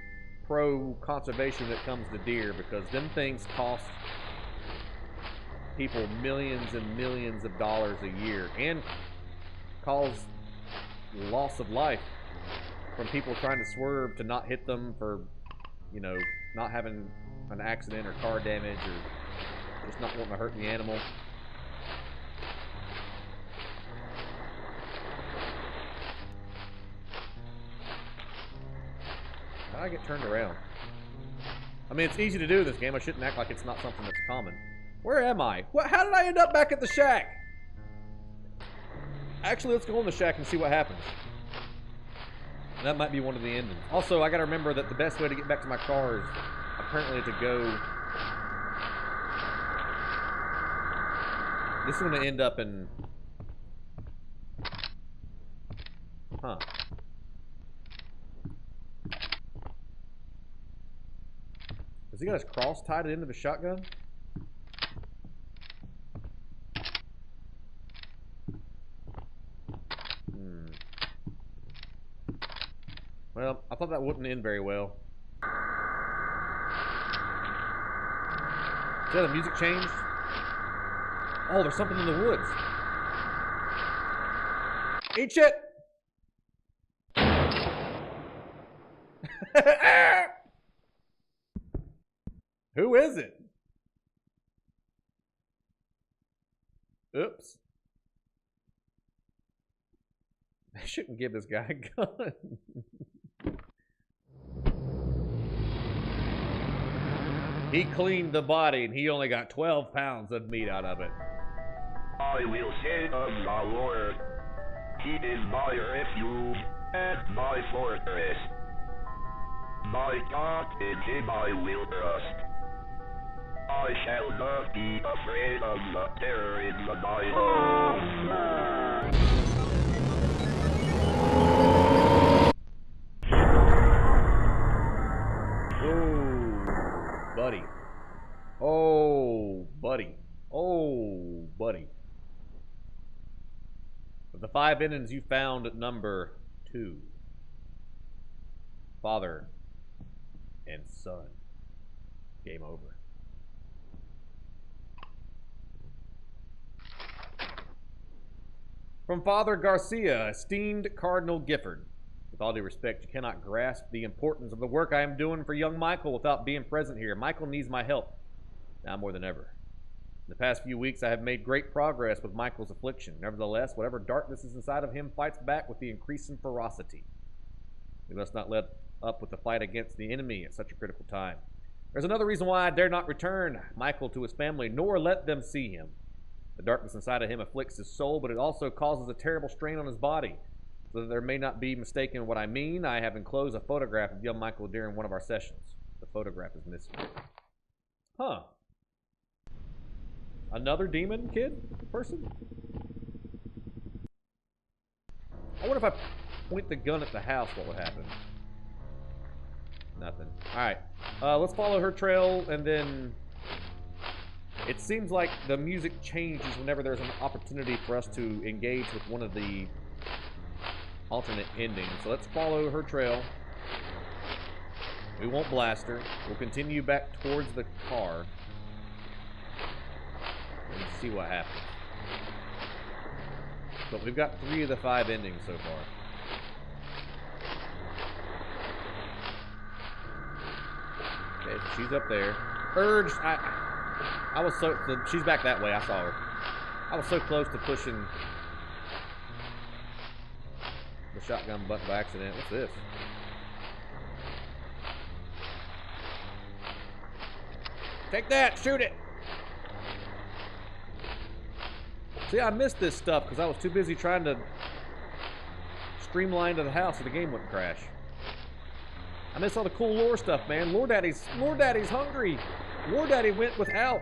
pro-conservation when it comes to deer because them things cost people millions and millions of dollars a year and cause loss of life from people trying to swerve to not hit them for, you know, not having an accident or car damage or just not wanting to hurt the animal. How do I get turned around? I mean, it's easy to do in this game. I shouldn't act like it's not something that's common. Where am I? What? How did I end up back at the shack? Actually, let's go in the shack and see what happens. That might be one of the endings. Also, I gotta remember that the best way to get back to my car is apparently to go... This is gonna end up in... Huh. Has he got his cross tied into the shotgun? Well, I thought that wouldn't end very well. See how the music changed? Oh, there's something in the woods. Eat shit! Who is it? Oops. I shouldn't give this guy a gun. He cleaned the body and he only got 12 pounds of meat out of it. I will say of the Lord, He is my refuge and my fortress. My God, in Him I will trust. I shall not be afraid of the terror in the night. Oh, buddy. Oh, buddy. Oh, buddy. Of the 5 endings you found at number 2. Father and son. Game over. From Father Garcia, esteemed Cardinal Gifford. With all due respect, you cannot grasp the importance of the work I am doing for young Michael without being present here. Michael needs my help, now more than ever. In the past few weeks, I have made great progress with Michael's affliction. Nevertheless, whatever darkness is inside of him fights back with the increasing ferocity. We must not let up with the fight against the enemy at such a critical time. There's another reason why I dare not return Michael to his family, nor let them see him. The darkness inside of him afflicts his soul, but it also causes a terrible strain on his body. So that there may not be mistaken what I mean, I have enclosed a photograph of young Michael during one of our sessions. The photograph is missing. Huh. Another demon kid person? I wonder if I point the gun at the house, what would happen? Nothing. Alright. Let's follow her trail, and then... It seems like the music changes whenever there's an opportunity for us to engage with one of the alternate endings. So let's follow her trail. We won't blast her. We'll continue back towards the car. And see what happens. But we've got 3 of the 5 endings so far. Okay, so she's up there. Urged. I was so she's back that way. I saw her. I was so close to pushing the shotgun button by accident. What's this? Take that! Shoot it! See, I missed this stuff because I was too busy trying to streamline to the house so the game wouldn't crash. I missed all the cool lore stuff, man. Lore Daddy's hungry. Lore Daddy went without.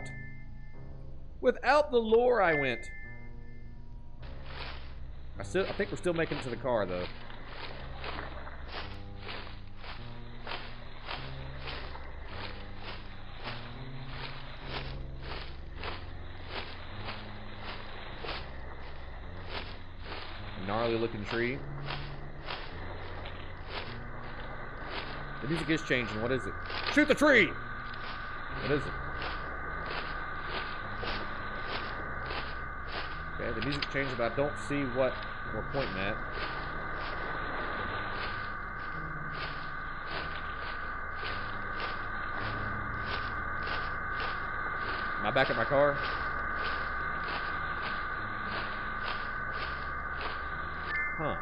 Without the lore, I went. I think we're still making it to the car, though. Gnarly looking tree. The music is changing. What is it? Shoot the tree! What is it? Okay, the music changed, but I don't see what we're pointing at. Am I back at my car? Huh.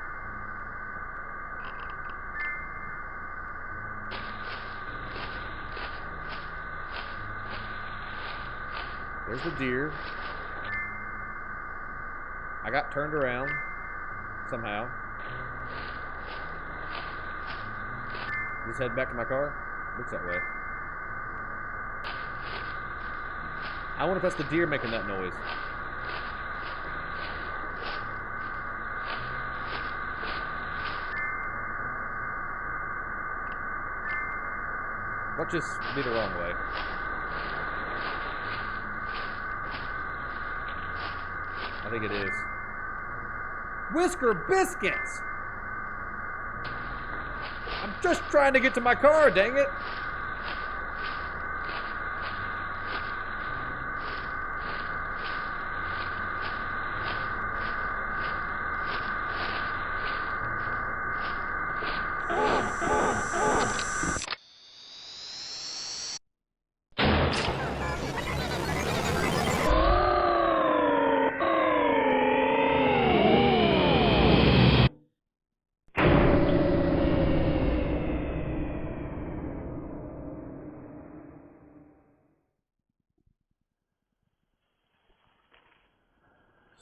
There's the deer. I got turned around somehow. Just head back to my car. Looks that way. I wonder if that's the deer making that noise. Watch this be the wrong way. I think it is. Whisker biscuits! I'm just trying to get to my car, dang it!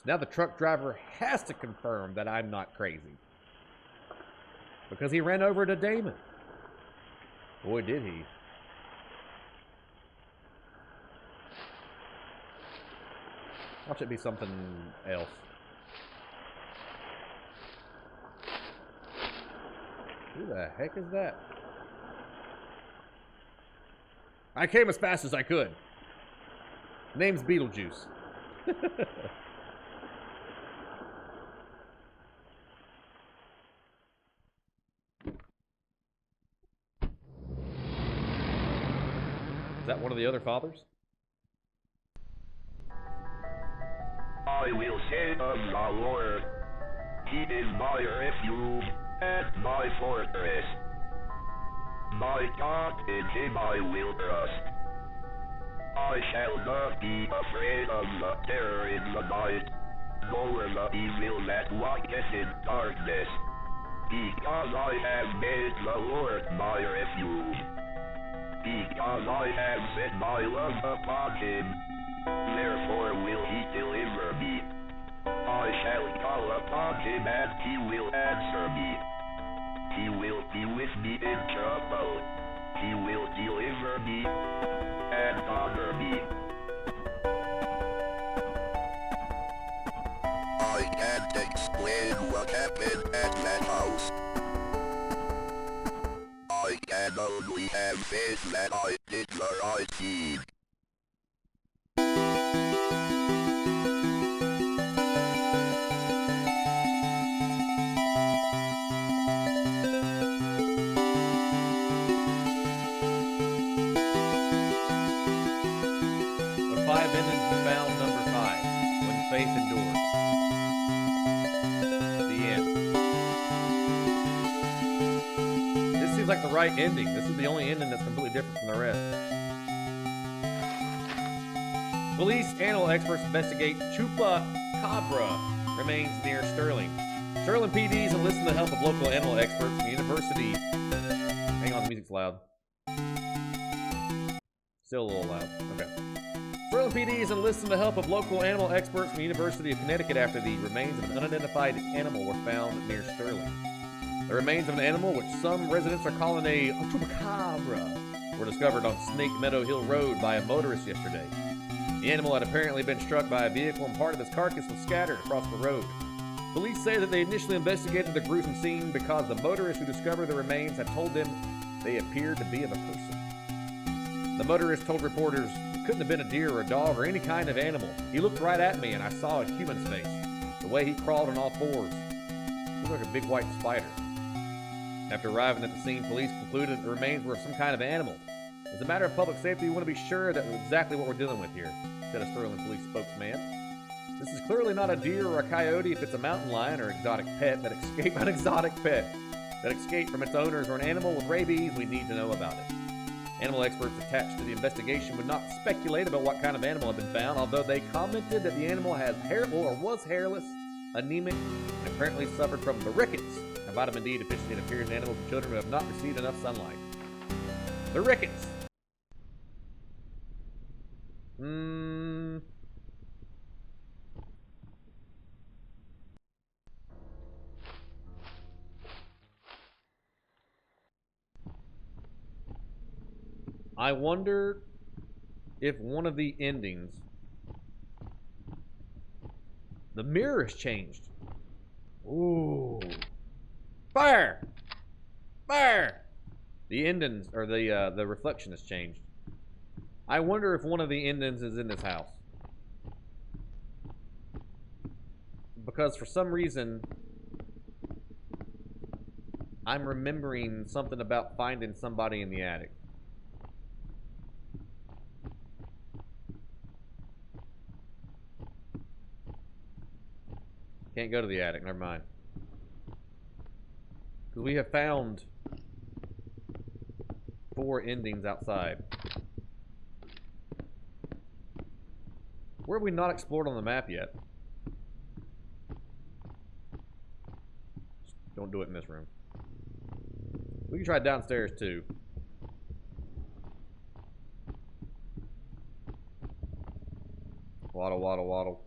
Now the truck driver has to confirm that I'm not crazy. Because he ran over to Damon. Boy, did he. Watch it be something else. Who the heck is that? I came as fast as I could. Name's Beetlejuice. Is that one of the other fathers? I will say of the Lord, He is my refuge and my fortress. My God, in Him I will trust. I shall not be afraid of the terror in the night, nor the evil that walketh in darkness, because I have made the Lord my refuge. Because I have set my love upon Him, therefore will He deliver me. I shall call upon Him and He will answer me. He will be with me in trouble. He will deliver me and honor me. I can't explain what happened at that house. I can only have faith that I did the right deed. faith endures. The end. This seems like the right ending. This is the only ending that's completely different from the rest. Police animal experts investigate Chupacabra remains near Sterling. Sterling PDs enlist the help of local animal experts from the university. Hang on, the music's loud. Still a little loud. Okay. Sterling PDs enlisted the help of local animal experts from the University of Connecticut after the remains of an unidentified animal were found near Sterling. The remains of an animal, which some residents are calling a chupacabra, were discovered on Snake Meadow Hill Road by a motorist yesterday. The animal had apparently been struck by a vehicle and part of its carcass was scattered across the road. Police say that they initially investigated the gruesome scene because the motorist who discovered the remains had told them they appeared to be of a person. The motorist told reporters it couldn't have been a deer or a dog or any kind of animal. He looked right at me and I saw a human's face. The way he crawled on all fours. He looked like a big white spider. After arriving at the scene, police concluded that the remains were of some kind of animal. As a matter of public safety, we want to be sure that that's exactly what we're dealing with here, said a Sterling police spokesman. This is clearly not a deer or a coyote if it's a mountain lion or exotic pet that escaped from its owners or an animal with rabies. We need to know about it. Animal experts attached to the investigation would not speculate about what kind of animal had been found, although they commented that the animal has was hairless, anemic, and apparently suffered from the rickets, a vitamin D deficiency that appears in animals and children who have not received enough sunlight. The rickets. I wonder if one of the endings, the mirror has changed. Ooh. Fire! Fire! The endings, or the reflection has changed. I wonder if one of the endings is in this house. Because for some reason, I'm remembering something about finding somebody in the attic. Can't go to the attic, never mind. Because we have found 4 endings outside. Where have we not explored on the map yet? Just don't do it in this room. We can try downstairs too. Waddle, waddle, waddle.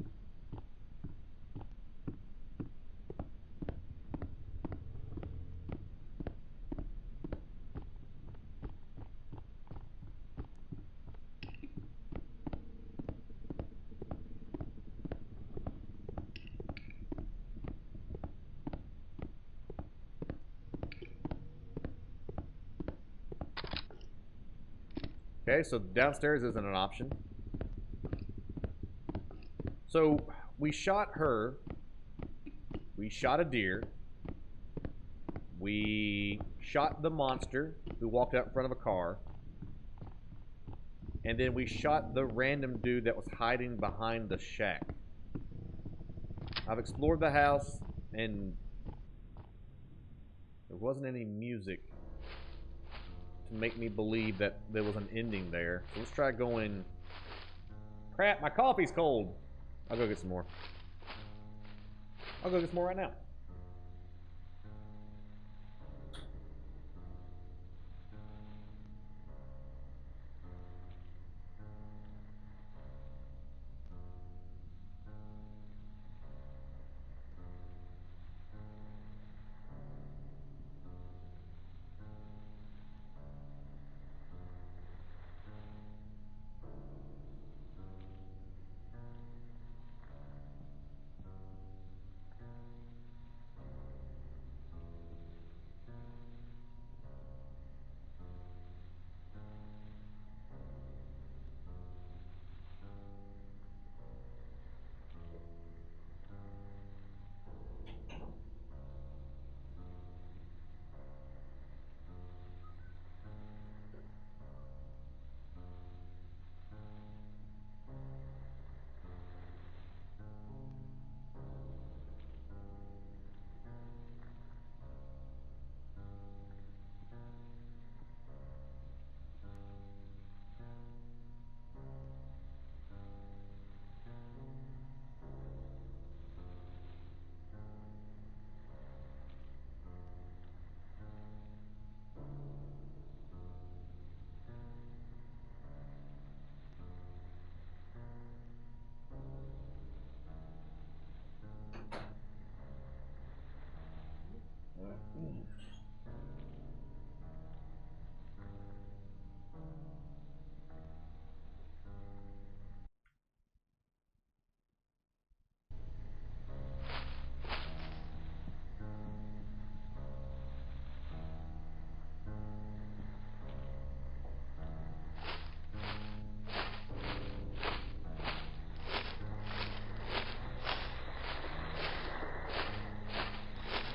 Okay, so downstairs isn't an option. So we shot her. We shot a deer. We shot the monster who walked out in front of a car. And then we shot the random dude that was hiding behind the shack. I've explored the house and there wasn't any music to make me believe that there was an ending there. So let's try going... Crap, my coffee's cold. I'll go get some more. I'll go get some more right now.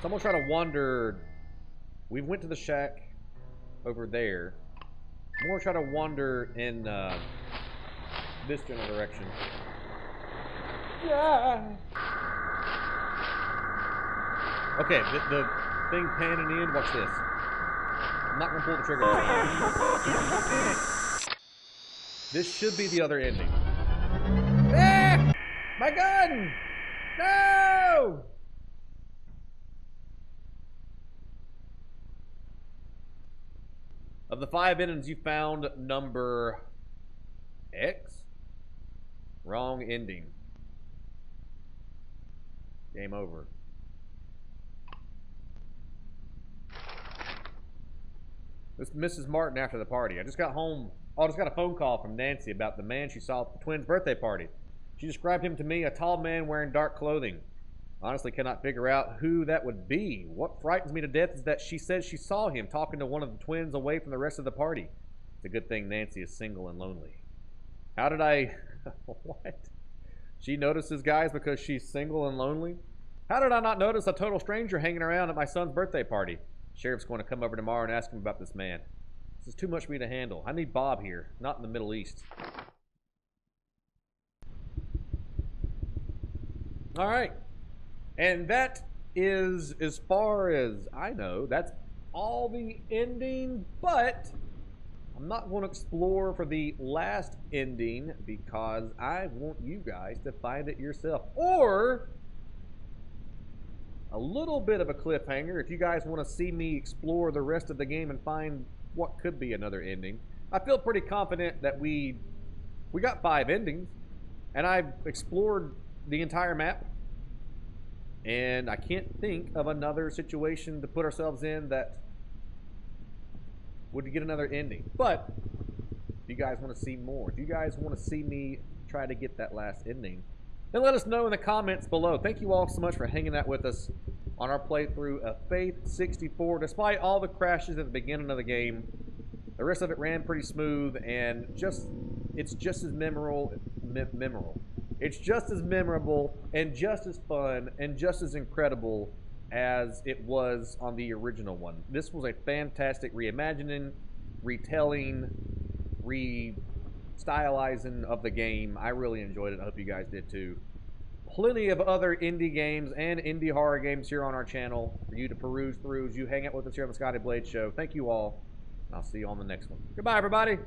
So I'm gonna try to wander. We went to the shack over there. I'm gonna try to wander in this general direction. Yeah. Okay, the thing panning in. Watch this. I'm not gonna pull the trigger this time. This should be the other ending. Ah! My gun! No! Of the 5 endings you found, number X? Wrong ending. Game over. This is Mrs. Martin after the party. I just got home. Oh, I just got a phone call from Nancy about the man she saw at the twins' birthday party. She described him to me, a tall man wearing dark clothing. Honestly, cannot figure out who that would be. What frightens me to death is that she says she saw him talking to one of the twins away from the rest of the party. It's a good thing Nancy is single and lonely. How did I... What? She notices guys because she's single and lonely? How did I not notice a total stranger hanging around at my son's birthday party? Sheriff's going to come over tomorrow and ask him about this man. This is too much for me to handle. I need Bob here, not in the Middle East. All right. And that is, as far as I know, that's all the ending, but I'm not going to explore for the last ending because I want you guys to find it yourself. Or a little bit of a cliffhanger if you guys want to see me explore the rest of the game and find what could be another ending. I feel pretty confident that we got 5 endings, and I've explored the entire map. And I can't think of another situation to put ourselves in that would get another ending. But if you guys want to see more, if you guys want to see me try to get that last ending, then let us know in the comments below. Thank you all so much for hanging out with us on our playthrough of Faith 64. Despite all the crashes at the beginning of the game, the rest of it ran pretty smooth, and it's just as memorable. It's just as memorable and just as fun and just as incredible as it was on the original one. This was a fantastic reimagining, retelling, re-stylizing of the game. I really enjoyed it. I hope you guys did too. Plenty of other indie games and indie horror games here on our channel for you to peruse through as you hang out with us here on the Scotty Blade Show. Thank you all, and I'll see you on the next one. Goodbye, everybody.